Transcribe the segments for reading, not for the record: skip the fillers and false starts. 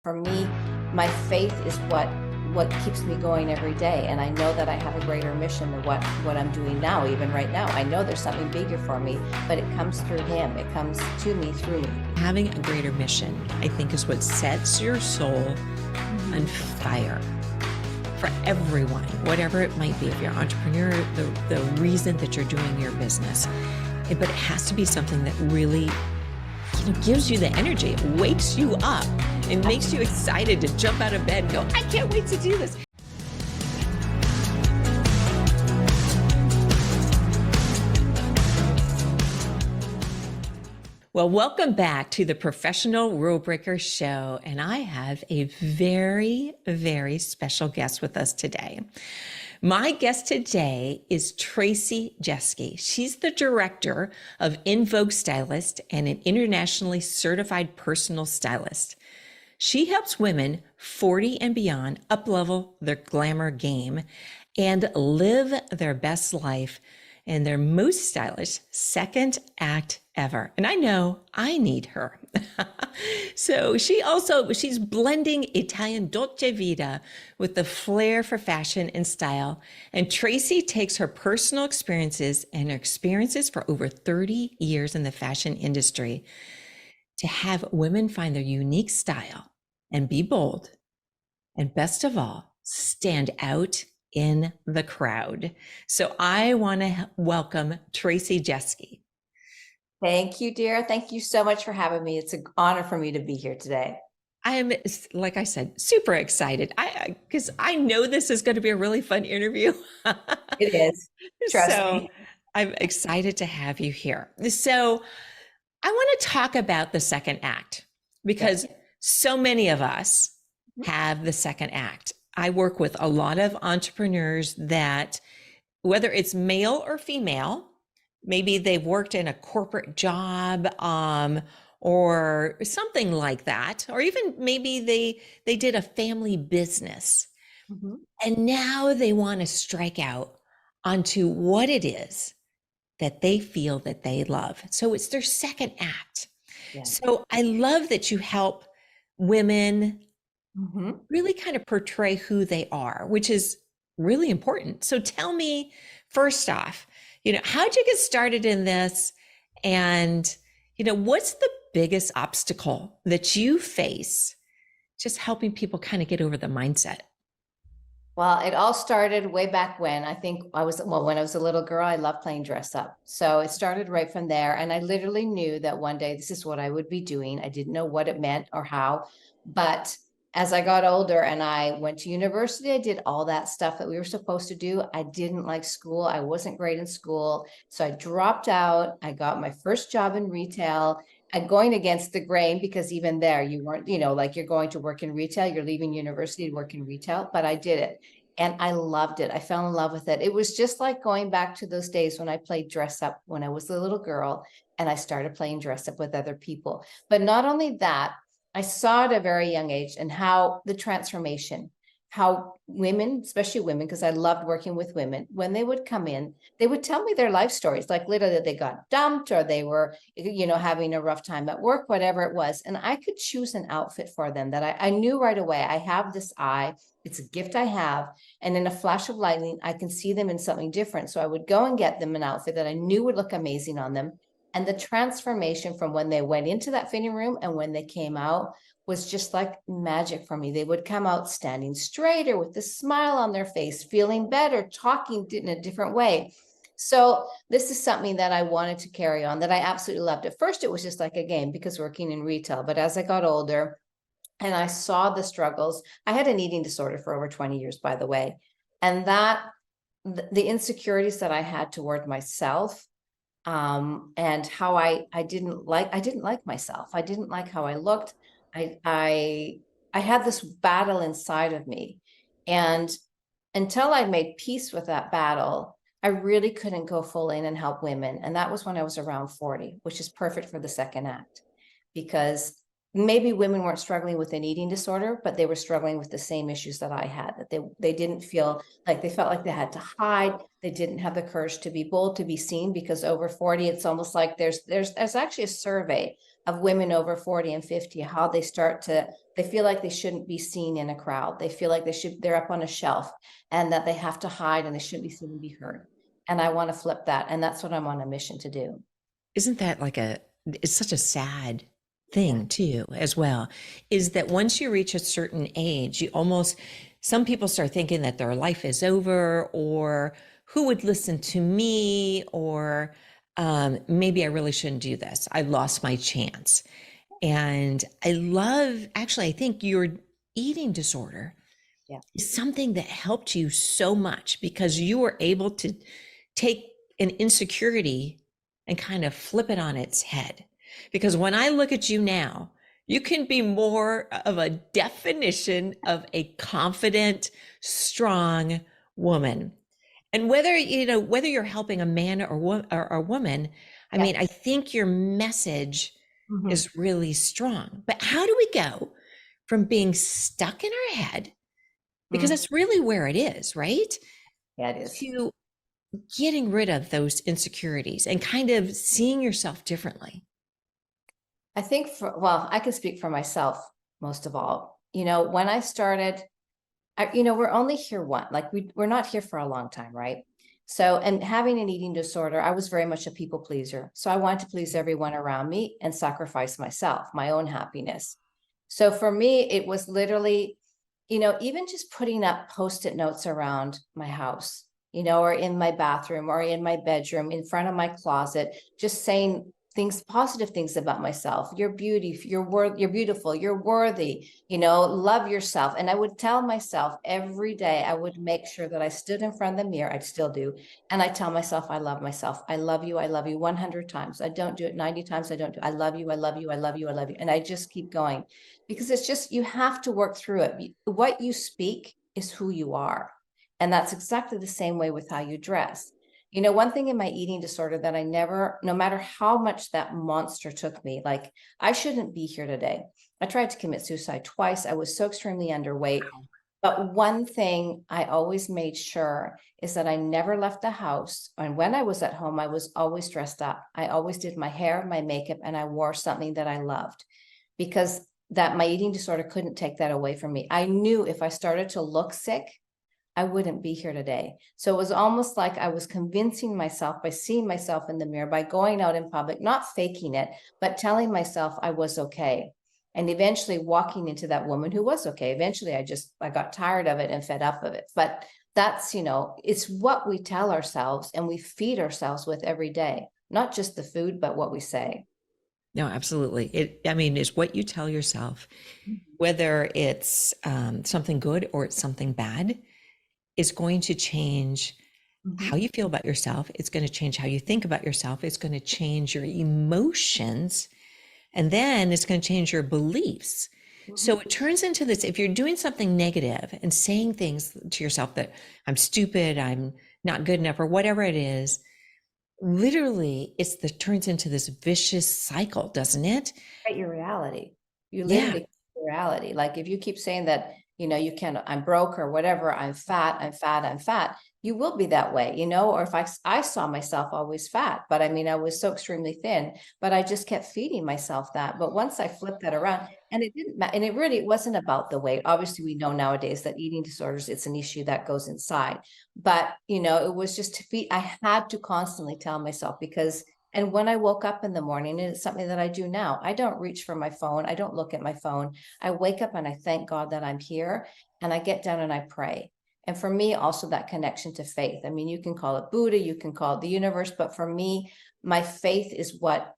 For me, my faith is what keeps me going every day. And I know that I have a greater mission than what I'm doing now, even right now. I know there's something bigger for me, but it comes through him. It comes to me through me. Having a greater mission, I think, is what sets your soul on fire for everyone, whatever it might be. If you're an entrepreneur, the reason that you're doing your business, but it has to be something that really gives you the energy. It wakes you up and makes you excited to jump out of bed and go, I can't wait to do this. Well, welcome back to the Professional Rule Breaker Show. And I have a very, very special guest with us today. My guest today is Traci Jeske. She's the director of In Vogue Stylist and an internationally certified personal stylist. She helps women 40 and beyond uplevel their glamour game and live their best life in their most stylish second act ever. And I know I need her. So she's blending Italian dolce vita with the flair for fashion and style. And Traci takes her personal experiences and her experiences for over 30 years in the fashion industry to have women find their unique style and be bold. And best of all, stand out in the crowd. So I want to welcome Traci Jeske. Thank you, dear. Thank you so much for having me. It's an honor for me to be here today. I am, like I said, super excited. Because I know this is going to be a really fun interview. It is. Trust me. I'm excited to have you here. So I want to talk about the second act because so many of us have the second act. I work with a lot of entrepreneurs that, whether it's male or female, maybe they've worked in a corporate job or something like that, or even maybe they did a family business. Mm-hmm. And now they want to strike out onto what it is that they feel that they love. So it's their second act. Yeah. So I love that you help women really kind of portray who they are, which is really important. So tell me, first off, how'd you get started in this? And, what's the biggest obstacle that you face just helping people kind of get over the mindset? Well, it all started way back when. I think when I was a little girl, I loved playing dress up. So it started right from there. And I literally knew that one day this is what I would be doing. I didn't know what it meant or how, but as I got older and I went to university, I did all that stuff that we were supposed to do. I didn't like school. I wasn't great in school. So I dropped out. I got my first job in retail. I'm going against the grain because even there you weren't, like you're going to work in retail, you're leaving university to work in retail, but I did it. And I loved it. I fell in love with it. It was just like going back to those days when I played dress up when I was a little girl and I started playing dress up with other people. But not only that, I saw at a very young age and how the transformation, how women, especially women, because I loved working with women, when they would come in, they would tell me their life stories, like literally that they got dumped or they were, having a rough time at work, whatever it was. And I could choose an outfit for them that I knew right away. I have this eye. It's a gift I have. And in a flash of lightning, I can see them in something different. So I would go and get them an outfit that I knew would look amazing on them. And the transformation from when they went into that fitting room and when they came out was just like magic for me. They would come out standing straighter with a smile on their face, feeling better, talking in a different way. So this is something that I wanted to carry on, that I absolutely loved. At first, it was just like a game because working in retail. But as I got older and I saw the struggles, I had an eating disorder for over 20 years, by the way. And the insecurities that I had toward myself, and how I didn't like myself. I didn't like how I looked. I had this battle inside of me. And until I made peace with that battle, I really couldn't go full in and help women. And that was when I was around 40, which is perfect for the second act, because maybe women weren't struggling with an eating disorder, but they were struggling with the same issues that I had, that they didn't feel like, they felt like they had to hide. They didn't have the courage to be bold, to be seen, because over 40, it's almost like there's actually a survey of women over 40 and 50, how they start to, they feel like they shouldn't be seen in a crowd. They feel like they're up on a shelf and that they have to hide and they shouldn't be seen and be heard. And I want to flip that. And that's what I'm on a mission to do. Isn't that like it's such a sad Yeah. thing too, as well, is that once you reach a certain age, some people start thinking that their life is over, or who would listen to me, or maybe I really shouldn't do this. I lost my chance. And I think your eating disorder Yeah. is something that helped you so much because you were able to take an insecurity and kind of flip it on its head. Because when I look at you now, you can be more of a definition of a confident, strong woman. And whether you're helping a man or a woman, I Yeah. mean, I think your message Mhm. is really strong. But how do we go from being stuck in our head, because Mm. that's really where it is, right? Yeah, it is. To getting rid of those insecurities and kind of seeing yourself differently. I think well, I can speak for myself most of all. When I started, we're only here like we're not here for a long time, right? So, and having an eating disorder, I was very much a people pleaser. So I wanted to please everyone around me and sacrifice myself, my own happiness. So for me, it was literally, even just putting up post-it notes around my house, or in my bathroom or in my bedroom, in front of my closet, just saying positive things about myself. You're you're beautiful, you're worthy, love yourself. And I would tell myself every day, I would make sure that I stood in front of the mirror. I still do. And I tell myself, I love myself. I love you. I love you 100 times. I don't do it 90 times. I don't do, I love you. I love you. I love you. I love you. And I just keep going because it's just, you have to work through it. What you speak is who you are. And that's exactly the same way with how you dress. One thing in my eating disorder that I never, no matter how much that monster took me, like I shouldn't be here today. I tried to commit suicide twice. I was so extremely underweight. But one thing I always made sure is that I never left the house. And when I was at home, I was always dressed up. I always did my hair, my makeup, and I wore something that I loved because that my eating disorder couldn't take that away from me. I knew if I started to look sick, I wouldn't be here today. So it was almost like I was convincing myself by seeing myself in the mirror, by going out in public, not faking it, but telling myself I was okay. And eventually walking into that woman who was okay. Eventually I got tired of it and fed up of it. But that's, it's what we tell ourselves and we feed ourselves with every day, not just the food, but what we say. No, absolutely. It's what you tell yourself, whether it's something good or it's something bad, is going to change how Mhm. you feel about yourself. It's going to change how you think about yourself. It's going to change your emotions. And then it's going to change your beliefs. So Mhm. it turns into this, if you're doing something negative and saying things to yourself that I'm stupid, I'm not good enough, or whatever it is, literally turns into this vicious cycle, doesn't it? Create your reality. You Yeah. literally create your reality. Like if you keep saying that, you can, I'm broke or whatever, I'm fat, I'm fat, I'm fat, you will be that way, or if I saw myself always fat, but I mean, I was so extremely thin, but I just kept feeding myself that. But once I flipped that around, and it didn't matter, and it wasn't about the weight. Obviously, we know nowadays that eating disorders, it's an issue that goes inside. But, it was just to feed, I had to constantly tell myself because and when I woke up in the morning, and it's something that I do now, I don't reach for my phone. I don't look at my phone. I wake up and I thank God that I'm here and I get down and I pray. And for me, also that connection to faith. I mean, you can call it Buddha, you can call it the universe, but for me, my faith is what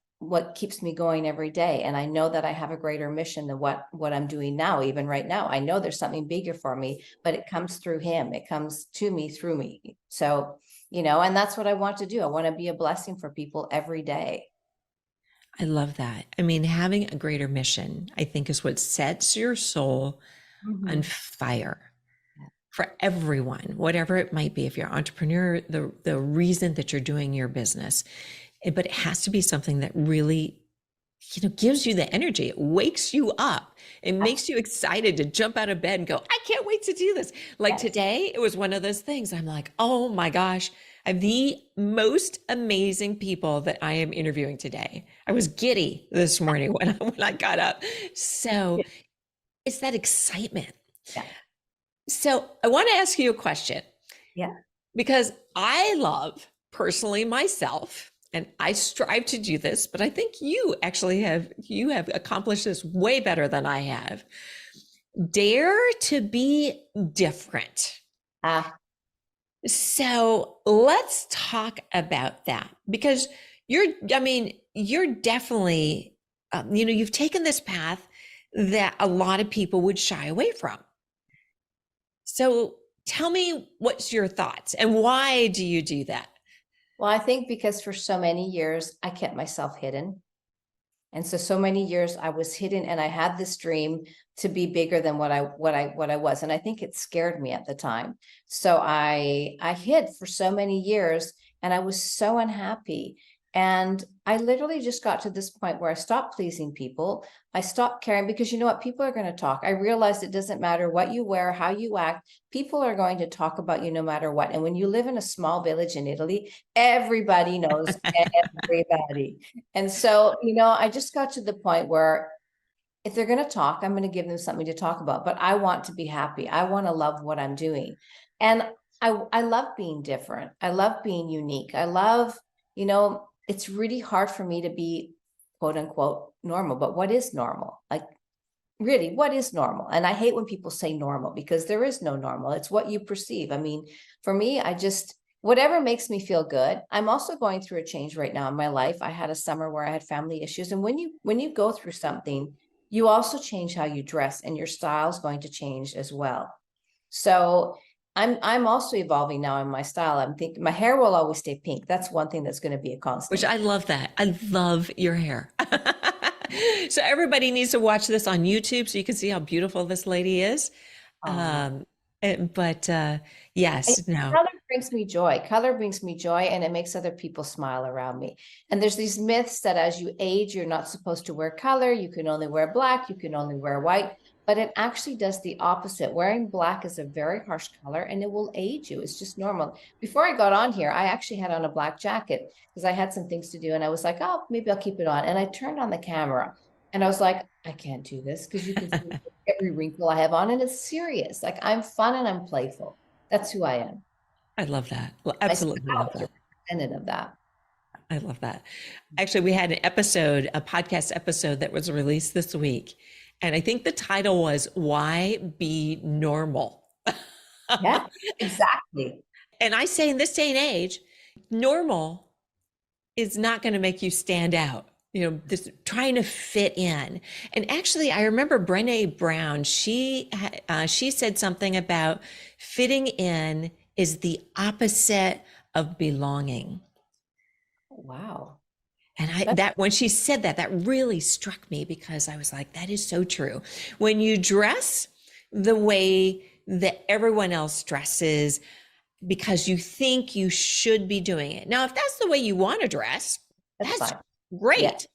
keeps me going every day. And I know that I have a greater mission than what I'm doing now, even right now. I know there's something bigger for me, but it comes through him. It comes to me through me. So and that's what I want to do. I want to be a blessing for people every day. I love that. Having a greater mission, I think, is what sets your soul on Mhm. fire for everyone, whatever it might be. If you're an entrepreneur, the reason that you're doing your business, but it has to be something that really, gives you the energy. It wakes you up. It makes you excited to jump out of bed and go, I can't wait to do this. Like Yes. today, it was one of those things. I'm like, oh my gosh, have the most amazing people that I am interviewing today. I was giddy this morning when I got up. So it's that excitement. Yeah. So I want to ask you a question Yeah. because I love personally myself, and I strive to do this, but I think you actually have accomplished this way better than I have. Dare to be different. Ah, So let's talk about that because you're definitely, you've taken this path that a lot of people would shy away from. So tell me what's your thoughts and why do you do that? well, I think because for so many years I kept myself hidden. And so many years I was hidden and I had this dream to be bigger than what I was. And I think it scared me at the time. So I hid for so many years and I was so unhappy. And I literally just got to this point where I stopped pleasing people. I stopped caring because you know what? People are going to talk. I realized it doesn't matter what you wear, how you act. People are going to talk about you no matter what. And when you live in a small village in Italy, everybody knows everybody. And so, I just got to the point where if they're going to talk, I'm going to give them something to talk about, but I want to be happy. I want to love what I'm doing. And I love being different. I love being unique. I love, it's really hard for me to be quote unquote normal, but what is normal? Like, really, what is normal? And I hate when people say normal because there is no normal. It's what you perceive. I mean, for me, whatever makes me feel good. I'm also going through a change right now in my life. I had a summer where I had family issues. And when you go through something, you also change how you dress and your style is going to change as well. So I'm also evolving now in my style. I'm thinking my hair will always stay pink. That's one thing that's going to be a Which constant. I love that. I love your hair. So everybody needs to watch this on YouTube so you can see how beautiful this lady is. Oh. Um, but yes, no, Color brings me joy. Color brings me joy and it makes other people smile around me. And there's these myths that as you age, you're not supposed to wear color. You can only wear black. You can only wear white. But it actually does the opposite. Wearing black is a very harsh color and it will age you. It's just normal. Before I got on here, I actually had on a black jacket because I had some things to do. And I was like, oh, maybe I'll keep it on. And I turned on the camera and I was like, I can't do this because you can see every wrinkle I have on. And it's serious. Like I'm fun and I'm playful. That's who I am. I love that. My Absolutely style love is a that. representative of that. I love that. Actually, we had a podcast episode that was released this week. And I think the title was Why Be Normal? Yeah, exactly. And I say in this day and age, normal is not going to make you stand out. This trying to fit in. And actually, I remember Brené Brown. She said something about fitting in is the opposite of belonging. Wow. And That's that when she said that, that really struck me because I was like, that is so true. When you dress the way that everyone else dresses, because you think you should be doing it. Now, if that's the way you want to dress, that's fine. Yeah. great.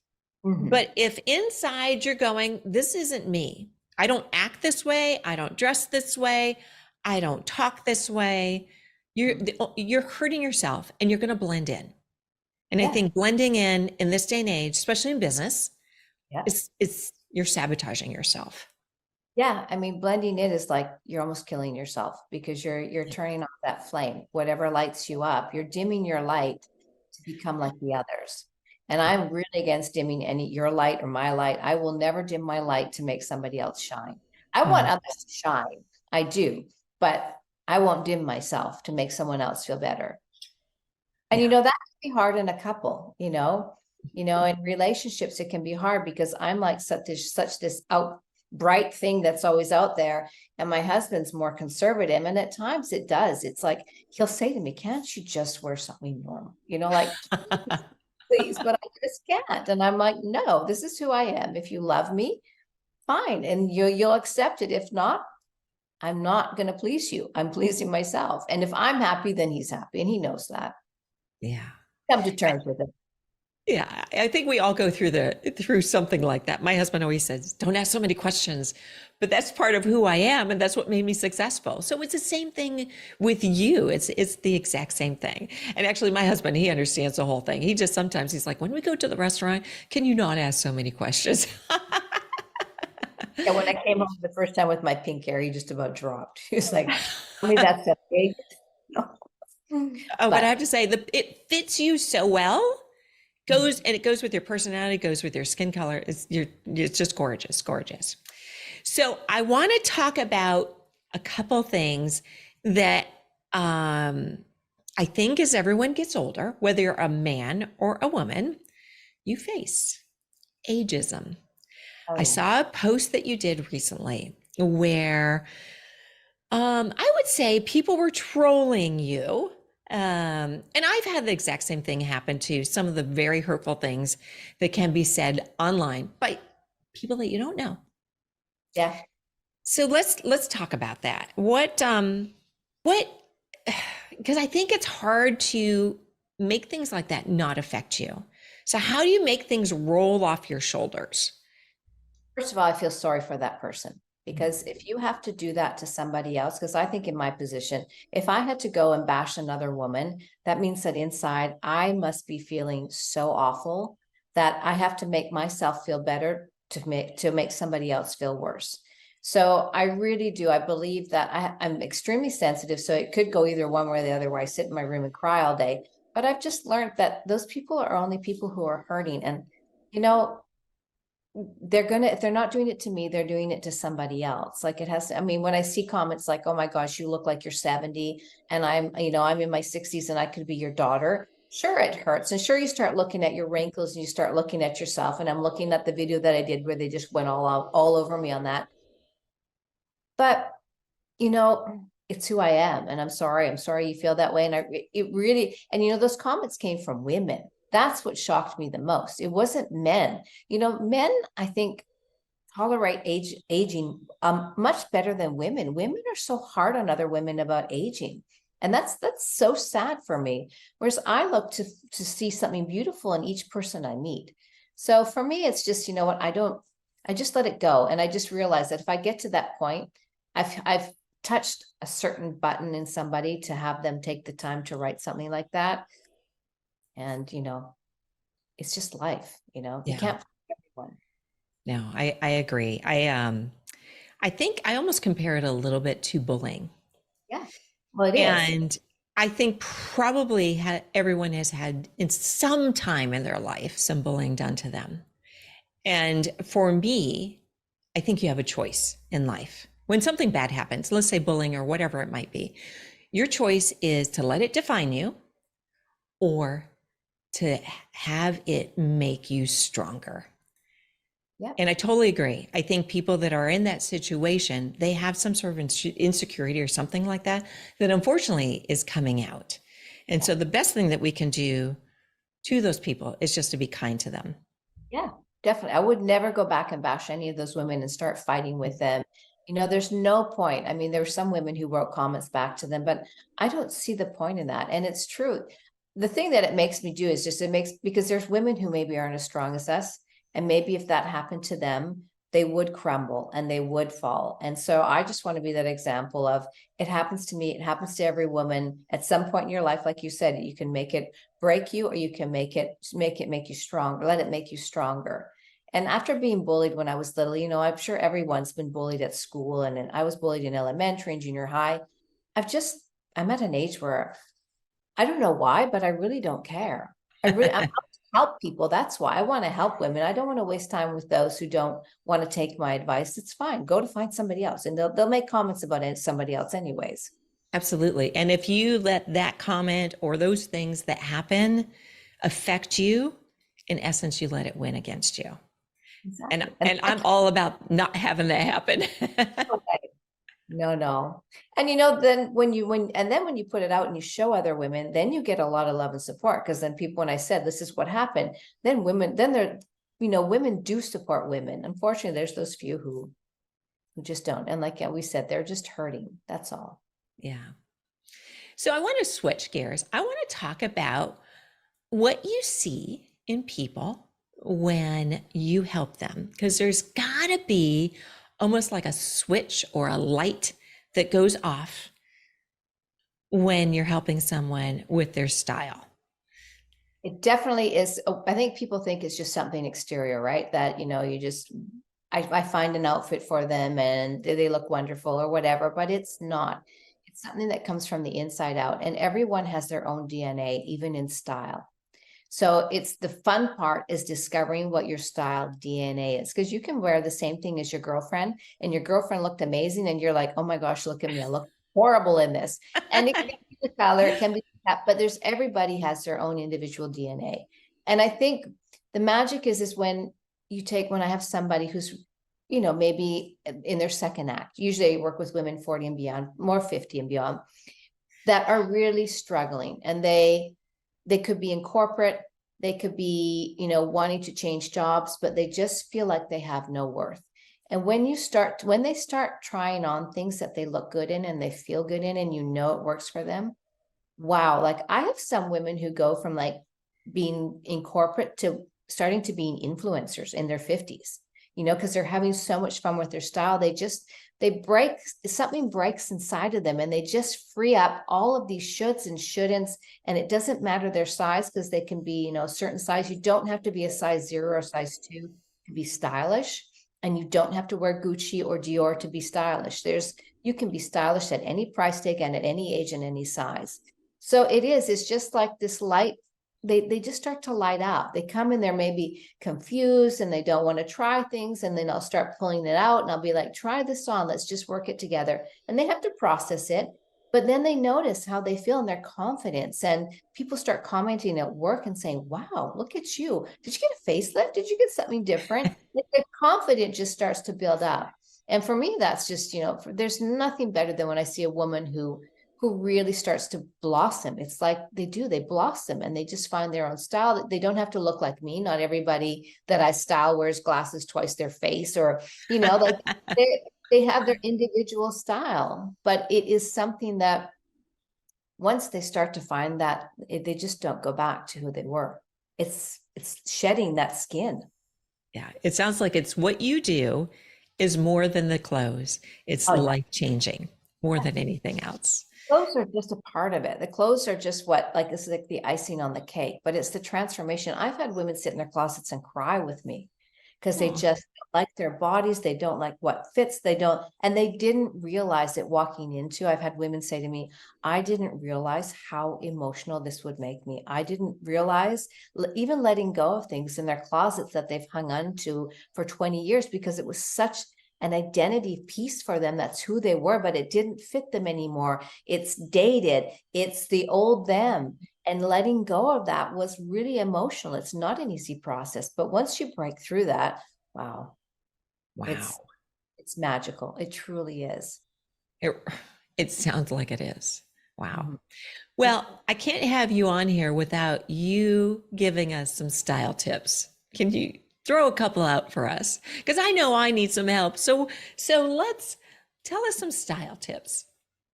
Mhm. But if inside you're going, this isn't me. I don't act this way. I don't dress this way. I don't talk this way. You're hurting yourself and you're going to blend in. And I Yeah. think blending in this day and age, especially in business, Yeah. is you're sabotaging yourself. Yeah. I mean, blending in is like you're almost killing yourself because you're turning off that flame. Whatever lights you up, you're dimming your light to become like the others. And I'm really against dimming your light or my light. I will never dim my light to make somebody else shine. I want Mm, others to shine. I do, but I won't dim myself to make someone else feel better. And yeah. that can be hard in a couple, in relationships, it can be hard because I'm like such this out bright thing that's always out there. And my husband's more conservative. And at times it does. It's like he'll say to me, can't you just wear something normal? Like, please, but I just can't. And I'm like, no, this is who I am. If you love me, fine. And you'll accept it. If not, I'm not going to please you. I'm pleasing myself. And if I'm happy, then he's happy. And he knows that. Yeah. Come to terms with it. Yeah, I think we all go through something like that. My husband always says, "Don't ask so many questions," but that's part of who I am, and that's what made me successful. So it's the same thing with you. It's the exact same thing. And actually, my husband, he understands the whole thing. He just sometimes he's like, "When we go to the restaurant, can you not ask so many questions?" Yeah, when I came home the first time with my pink hair, he just about dropped. He was like, "Tell me that's a big." Oh, but I But have to say, it fits you so well. Goes and it goes with your personality, goes with your skin color. It's just gorgeous, gorgeous. So I want to talk about a couple things that I think as everyone gets older, whether you're a man or a woman, you face ageism. oh I yeah, saw a post that you did recently where I would say people were trolling you. And I've had the exact same thing happen to some of the very hurtful things that can be said online by people that you don't know. yeah. So let's talk about that. What because I think it's hard to make things like that not affect you. So how do you make things roll off your shoulders? First of all, I feel sorry for that person because if you have to do that to somebody else, because I think in my position, if I had to go and bash another woman, that means that inside I must be feeling so awful that I have to make myself feel better to make somebody else feel worse. So I really do. I believe that I'm extremely sensitive. So it could go either one way or the other, where I sit in my room and cry all day. But I've just learned that those people are only people who are hurting. And, you know, if they're not doing it to me, they're doing it to somebody else. Like it has to, I mean, when I see comments like, "Oh my gosh, you look like you're 70 and I'm in my 60s and I could be your daughter." Sure, it hurts. And sure, you start looking at your wrinkles and you start looking at yourself. And I'm looking at the video that I did where they just went all over me on that. But it's who I am. And I'm sorry. I'm sorry you feel that way. And it really, and those comments came from women. That's what shocked me the most. It wasn't men. Men, I think, tolerate aging much better than women. Women are so hard on other women about aging. And that's so sad for me. Whereas I look to see something beautiful in each person I meet. So for me, it's just, you know what, I just let it go. And I just realize that if I get to that point, I've touched a certain button in somebody to have them take the time to write something like that. And, it's just life, you Yeah. can't please everyone. No, I agree. I think I almost compare it a little bit to bullying. Yeah. Well, it is. And I think probably everyone has had in some time in their life some bullying done to them. And for me, I think you have a choice in life. When something bad happens, let's say bullying or whatever it might be, your choice is to let it define you or to have it make you stronger. Yeah. And I totally agree. I think people that are in that situation, they have some sort of insecurity or something like that, that unfortunately is coming out. And so the best thing that we can do to those people is just to be kind to them. Yeah, definitely. I would never go back and bash any of those women and start fighting with them. There's no point. I mean, there were some women who wrote comments back to them, but I don't see the point in that. And it's true. The thing that it makes me do is just because there's women who maybe aren't as strong as us. And maybe if that happened to them, they would crumble and they would fall. And so I just want to be that example of it happens to me. It happens to every woman at some point in your life. Like you said, you can make it break you, or you can make you strong, let it make you stronger. And after being bullied when I was little, I'm sure everyone's been bullied at school, and I was bullied in elementary and junior high. I'm at an age where I don't know why, but I really don't care. I'm out to help people. That's why I want to help women. I don't want to waste time with those who don't want to take my advice. It's fine. Go to find somebody else, and they'll make comments about somebody else anyways. Absolutely. And if you let that comment or those things that happen affect you, in essence, you let it win against you. And Exactly. and I'm all about not having that happen. No, no. And then when you put it out and you show other women, then you get a lot of love and support. Because then people, when I said this is what happened, women do support women. Unfortunately, there's those few who just don't. And like we said, they're just hurting. That's all. Yeah. So I want to switch gears. I want to talk about what you see in people when you help them? Because there's got to be almost like a switch or a light that goes off when you're helping someone with their style. It definitely is. I think people think it's just something exterior, right? That, you just, I find an outfit for them and they look wonderful or whatever, but it's not. It's something that comes from the inside out, and everyone has their own DNA, even in style. So it's the fun part is discovering what your style DNA is, because you can wear the same thing as your girlfriend and your girlfriend looked amazing and you're like, oh my gosh, look at me, I look horrible in this. And it can be the color, it can be that, but everybody has their own individual DNA. And I think the magic is when when I have somebody who's, maybe in their second act, usually I work with women 40 and beyond, more 50 and beyond, that are really struggling, and they could be in corporate, they could be, wanting to change jobs, but they just feel like they have no worth. And when they start trying on things that they look good in and they feel good in, and it works for them, wow. Like I have some women who go from like being in corporate to starting to being influencers in their 50s, because they're having so much fun with their style. Something breaks inside of them and they just free up all of these shoulds and shouldn'ts. And it doesn't matter their size, because they can be, a certain size. You don't have to be a size 0 or size 2 to be stylish. And you don't have to wear Gucci or Dior to be stylish. You can be stylish at any price tag and at any age and any size. So it's just like this light. They just start to light up. They come in there maybe confused and they don't want to try things. And then I'll start pulling it out and I'll be like, try this on, let's just work it together. And they have to process it. But then they notice how they feel and their confidence. And people start commenting at work and saying, wow, look at you. Did you get a facelift? Did you get something different? The confidence just starts to build up. And for me, that's just, there's nothing better than when I see a woman who really starts to blossom. It's like they blossom and they just find their own style. They don't have to look like me. Not everybody that I style wears glasses twice their face, or, like they have their individual style. But it is something that once they start to find that, they just don't go back to who they were. It's shedding that skin. Yeah, it sounds like it's what you do is more than the clothes. It's life-changing more than anything else. Clothes are just a part of it. The clothes are just it's like the icing on the cake, but it's the transformation. I've had women sit in their closets and cry with me because they just don't like their bodies. They don't like what fits. And they didn't realize it walking into. I've had women say to me, I didn't realize how emotional this would make me. I didn't realize even letting go of things in their closets that they've hung on to for 20 years because it was such an identity piece for them. That's who they were, but it didn't fit them anymore. It's dated. It's the old them. And letting go of that was really emotional. It's not an easy process, but once you break through that, wow. It's magical. It truly is. It sounds like it is. Wow. Mm-hmm. Well, I can't have you on here without you giving us some style tips. Can you throw a couple out for us? Because I know I need some help. So let's tell us some style tips.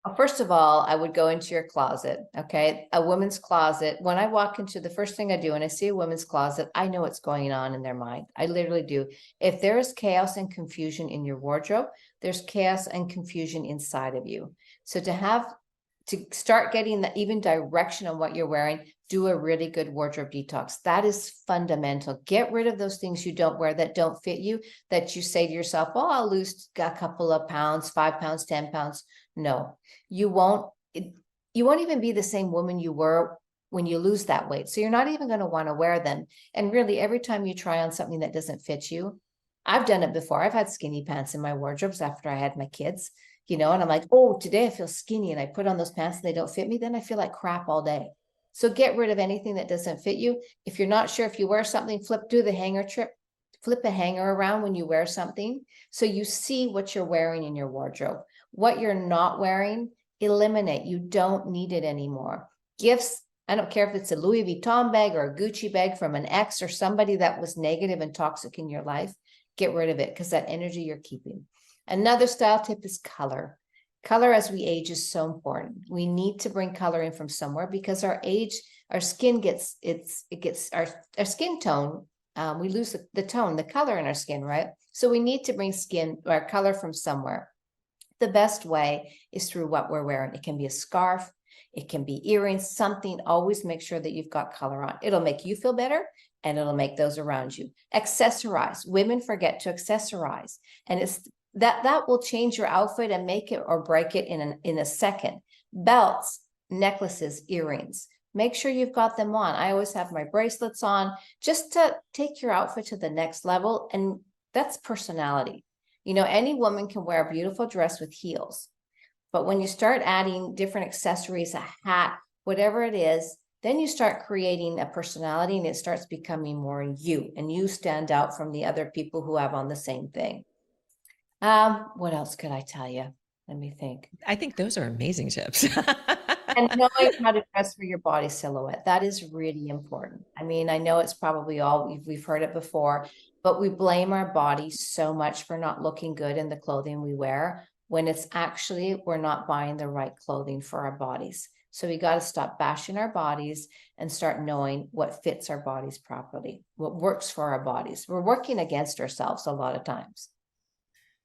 Well, first of all, I would go into your closet. Okay. A woman's closet. When I walk into the first thing I do, when I see a woman's closet, I know what's going on in their mind. I literally do. If there is chaos and confusion in your wardrobe, there's chaos and confusion inside of you. So to start getting the even direction on what you're wearing, do a really good wardrobe detox. That is fundamental. Get rid of those things you don't wear that don't fit you, that you say to yourself, oh, I'll lose a couple of pounds, 5 pounds, 10 pounds. No, you won't. You won't even be the same woman you were when you lose that weight. So you're not even going to want to wear them. And really, every time you try on something that doesn't fit you, I've done it before. I've had skinny pants in my wardrobes after I had my kids. And I'm like, oh, today I feel skinny, and I put on those pants and they don't fit me. Then I feel like crap all day. So get rid of anything that doesn't fit you. If you're not sure if you wear something, do the hanger trip, flip a hanger around when you wear something. So you see what you're wearing in your wardrobe. What you're not wearing, eliminate. You don't need it anymore. Gifts, I don't care if it's a Louis Vuitton bag or a Gucci bag from an ex or somebody that was negative and toxic in your life, get rid of it because that energy you're keeping. Another style tip is color. Color as we age is so important. We need to bring color in from somewhere because our age, our skin gets, our skin tone, we lose the tone, the color in our skin, right? So we need to bring skin or color from somewhere. The best way is through what we're wearing. It can be a scarf, it can be earrings, something. Always make sure that you've got color on. It'll make you feel better and it'll make those around you. Accessorize. Women forget to accessorize, and it's that will change your outfit and make it or break it in a second. Belts, necklaces, earrings. Make sure you've got them on. I always have my bracelets on just to take your outfit to the next level, and that's personality. You know, any woman can wear a beautiful dress with heels, but when you start adding different accessories, a hat, whatever it is, then you start creating a personality and it starts becoming more you, and you stand out from the other people who have on the same thing. What else could I tell you? Let me think. I think those are amazing tips. And knowing how to dress for your body silhouette, that is really important. I mean, I know it's probably all, we've heard it before, but we blame our bodies so much for not looking good in the clothing we wear, when it's actually, we're not buying the right clothing for our bodies. So we got to stop bashing our bodies and start knowing what fits our bodies properly, what works for our bodies. We're working against ourselves a lot of times.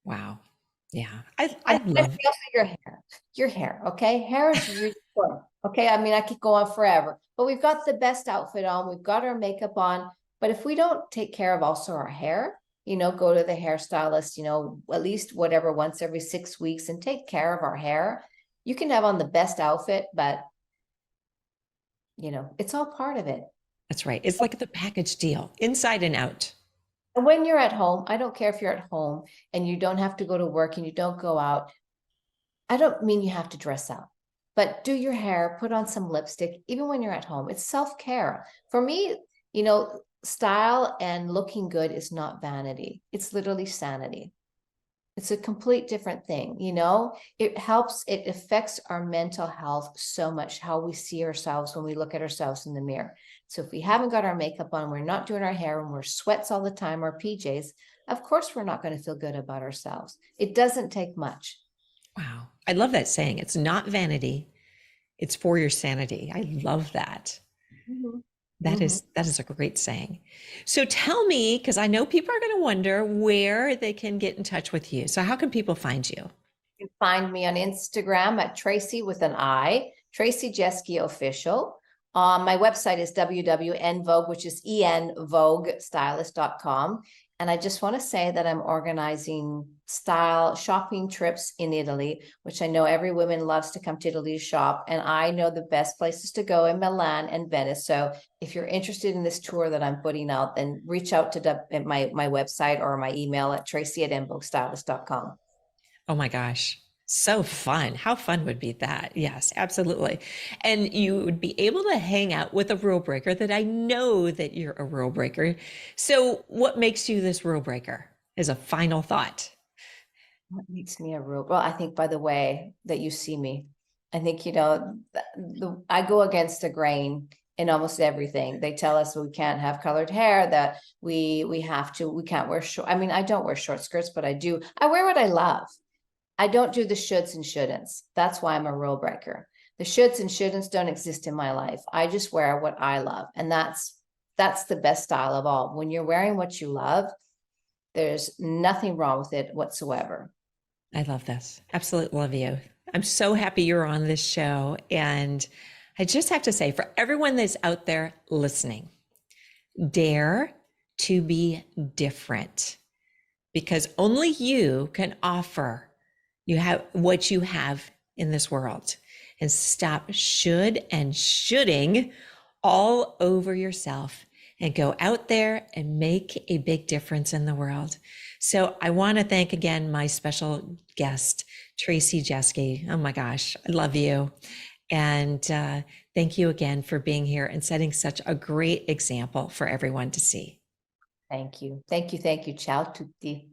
Wow. Yeah. And I love your hair, okay? Hair is really important, okay? I mean, I could go on forever, but we've got the best outfit on, we've got our makeup on, but if we don't take care of also our hair, you know, go to the hairstylist, you know, at least whatever, once every 6 weeks, and take care of our hair. You can have on the best outfit, but you know, it's all part of it. That's right. It's like the package deal, inside and out. And when you're at home, I don't care if you're at home and you don't have to go to work and you don't go out. I don't mean you have to dress up, but do your hair, put on some lipstick, even when you're at home. It's self-care. For me, you know, style and looking good is not vanity. It's literally sanity. It's a complete different thing, you know? It helps, it affects our mental health so much, how we see ourselves when we look at ourselves in the mirror. So if we haven't got our makeup on, we're not doing our hair, and we're sweats all the time, or PJs, of course we're not going to feel good about ourselves. It doesn't take much. Wow. I love that saying. It's not vanity. It's for your sanity. I love that. Mm-hmm. That is a great saying. So tell me, because I know people are going to wonder where they can get in touch with you. So how can people find you? You can find me on Instagram at Traci with an I, Traci Jeske Official. My website is www.envogue, which is envoguestylist.com. And I just want to say that I'm organizing style shopping trips in Italy, which I know every woman loves to come to Italy to shop. And I know the best places to go in Milan and Venice. So if you're interested in this tour that I'm putting out, then reach out to my website or my email at traci@envoguestylist.com. Oh my gosh. So fun. How fun would be that? Yes, absolutely. And you would be able to hang out with a rule breaker that I know that you're a rule breaker. So what makes you this rule breaker is a final thought. What makes me a rule? Well, I think by the way that you see me, I think, you know, I go against the grain in almost everything. They tell us we can't have colored hair, that we can't wear short. I mean, I don't wear short skirts, but I do. I wear what I love. I don't do the shoulds and shouldn'ts. That's why I'm a rule breaker. The shoulds and shouldn'ts don't exist in my life. I just wear what I love. And that's the best style of all. When you're wearing what you love, there's nothing wrong with it whatsoever. I love this. Absolutely love you. I'm so happy you're on this show. And I just have to say, for everyone that's out there listening, dare to be different, because only you can offer you have what you have in this world, and stop should and shoulding all over yourself and go out there and make a big difference in the world. So I want to thank again my special guest, Traci Jeske. Oh my gosh, I love you. And thank you again for being here and setting such a great example for everyone to see. Thank you. Thank you. Thank you. Ciao tutti.